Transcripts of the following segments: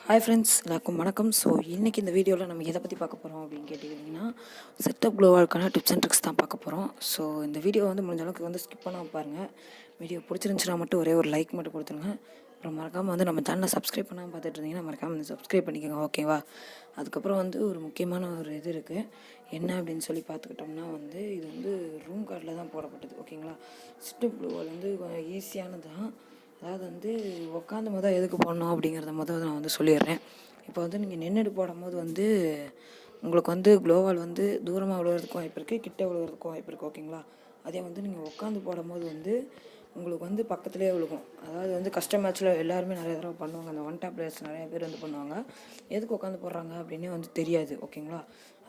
Hi friends, எல்லாருக்கும் வணக்கம். So இன்றைக்கி இந்த வீடியோவில் நம்ம எதை பற்றி பார்க்க போகிறோம் அப்படின்னு கேட்டிங்கன்னா, செட்டப் க்ளோவாலுக்கான டிப்ஸ் அண்ட் ட்ரிக்ஸ் தான் பார்க்க போகிறோம். ஸோ இந்த வீடியோ முடிஞ்ச அளவுக்கு ஸ்கிப் பண்ணாமல் பாருங்கள். வீடியோ பிடிச்சிருந்துச்சுன்னா மட்டும் ஒரே ஒரு லைக் மட்டும் கொடுத்துருங்க. அப்புறம் மறக்காமல் நம்ம சேனலை சப்ஸ்கிரைப் பண்ணாமல் பார்த்துட்டு இருந்தீங்கன்னா மறக்காமல் சப்ஸ்கிரைப் பண்ணிக்கோங்க, ஓகேவா? அதுக்கப்புறம் ஒரு முக்கியமான ஒரு இது இருக்குது. என்ன அப்படின்னு சொல்லி பார்த்துக்கிட்டோம்னா இது ரூம் கார்டில் தான் போடப்பட்டது, ஓகேங்களா? செட்டப் க்ளோவால் கொஞ்சம் ஈஸியானது தான். அதாவது உட்காந்து எதுக்கு போடணும் அப்படிங்கிறத நான் சொல்லிடுறேன். இப்போ நீங்கள் நின்றுட்டு போடும்போது உங்களுக்கு க்ளோவால் தூரமாக விழுகிறதுக்கும் வாய்ப்பு இருக்குது, கிட்ட விழுகிறதுக்கும் வாய்ப்பு இருக்குது, ஓகேங்களா? அதே நீங்கள் உட்காந்து போடும்போது உங்களுக்கு பக்கத்துலேயே விழுகும். அதாவது கஸ்டம் மேட்ச்சில் எல்லாருமே நிறைய தடவை பண்ணுவாங்க. அந்த ஒன் டாப் பிளேயர்ஸ் நிறைய பேர் பண்ணுவாங்க. எதுக்கு உட்காந்து போடுறாங்க அப்படின்னே தெரியாது, ஓகேங்களா?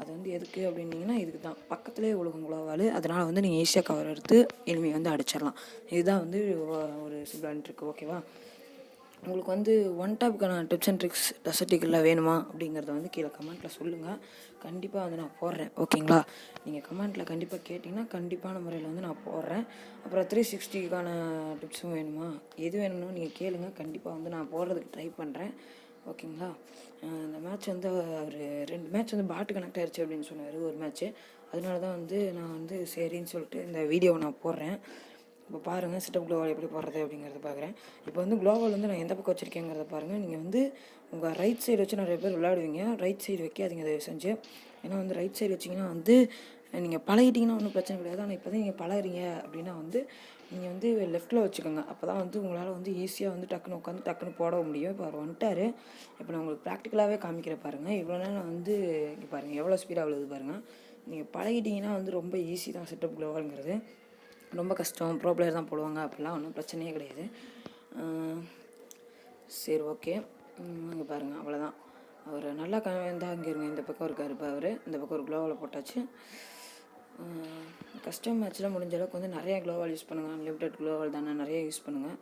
அது எதுக்கு அப்படின்னீங்கன்னா, இதுக்கு தான் பக்கத்துலேயே விழுகும் க்ளோவால். அதனால் நீங்கள் ஈஸியாக கவர் எடுத்து எனிமி அடிச்சிடலாம். இதுதான் ஒரு சிம்பிளான ட்ரிக், ஓகேவா? உங்களுக்கு ஒன் டாப்புக்கான டிப்ஸ் அண்ட் ட்ரிக்ஸ் டெசர்ட்டிக்கெல்லாம் வேணுமா அப்படிங்கிறத கீழே கமெண்ட்டில் சொல்லுங்கள். கண்டிப்பாக நான் போடுறேன், ஓகேங்களா? நீங்கள் கமெண்ட்டில் கண்டிப்பாக கேட்டிங்கன்னா கண்டிப்பான முறையில் நான் போடுறேன். அப்புறம் 360க்கான டிப்ஸும் வேணுமா, எது வேணும்னு நீங்கள் கேளுங்க. கண்டிப்பாக நான் போடுறதுக்கு ட்ரை பண்ணுறேன், ஓகேங்களா? இந்த மேட்ச் அவர் 2 மேட்ச் பாட்டு கனெக்ட் ஆகிடுச்சு அப்படின்னு சொன்னார், ஒரு மேட்ச்சு. அதனால தான் நான் சரின்னு சொல்லிட்டு இந்த வீடியோவை நான் போடுறேன். இப்போ பாருங்கள், செட்டப் க்ளோவால் எப்படி போடுறது அப்படிங்கிறத பார்க்குறேன். இப்போ க்ளோவால் நான் எந்த பக்கம் வச்சுருக்கேங்கிறத பாருங்கள். நீங்கள் உங்கள் ரைட் சைடு வச்சு நிறைய பேர் விளையாடுவீங்க. ரைட் சைடு வைக்காதீங்க தயவு செஞ்சு. ஏன்னா ரைட் சைடு வச்சிங்கன்னா நீங்கள் பழகிட்டிங்கன்னா ஒன்றும் பிரச்சனை கிடையாது. ஆனால் இப்போ தான் நீங்கள் பழகிறீங்க அப்படின்னா நீங்கள் லெஃப்ட்டில் வச்சுக்கோங்க. அப்போ தான் உங்களால் ஈஸியாக டக்குன்னு உட்காந்து டக்குன்னு போட முடியும். இப்போ அவர் வந்துட்டார். இப்போ நான் உங்களுக்கு ப்ராக்டிக்கலாகவே காமிக்கிற பாருங்கள். இவ்வளோ நேரம் இங்கே பாருங்கள் எவ்வளோ ஸ்பீடாக விழுது பாருங்கள். நீங்கள் பழகிட்டிங்கன்னா ரொம்ப ஈஸி தான் செட்டப் க்ளோவால்ங்கிறது. ரொம்ப கஷ்டம், ப்ரோ பிளேயர் தான் போடுவாங்க அப்படிலாம் ஒன்றும் பிரச்சனையே கிடையாது. சரி, ஓகே. இங்கே பாருங்கள், அவ்வளோதான். அவர் நல்லா இருந்தால் அங்கே இருங்க. இந்த பக்கம் இருக்கார். இப்போ அவர் இந்த பக்கம் ஒரு க்ளோவால் போட்டாச்சு. கஸ்டம் மேட்ச்சில் முடிஞ்ச அளவுக்கு நிறையா க்ளோவால் யூஸ் பண்ணுங்கள். அன்லிமிட்டட் க்ளோவால் தானே, நிறைய யூஸ் பண்ணுங்கள்.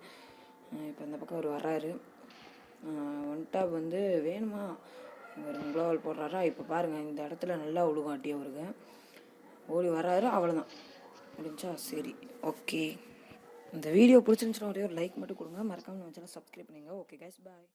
இப்போ இந்த பக்கம் அவர் வர்றாரு. ஒன் டாப் வேணுமா, ஒரு க்ளோவால் போடுறாரா? இப்போ பாருங்கள், இந்த இடத்துல நல்லா விழுகும் அட்டி. அவருக்கு ஓடி வர்றாரு, அவ்வளோதான், முடிஞ்சா. சரி, ஓகே. இந்த வீடியோ பிடிச்சிருந்துச்சுன்னா ஒரே ஒரு லைக் மட்டும் கொடுங்க. மறக்காமல் நம்ம சேனல் சப்ஸ்கிரைப் பண்ணுங்க. ஓகே கைஸ், பாய்.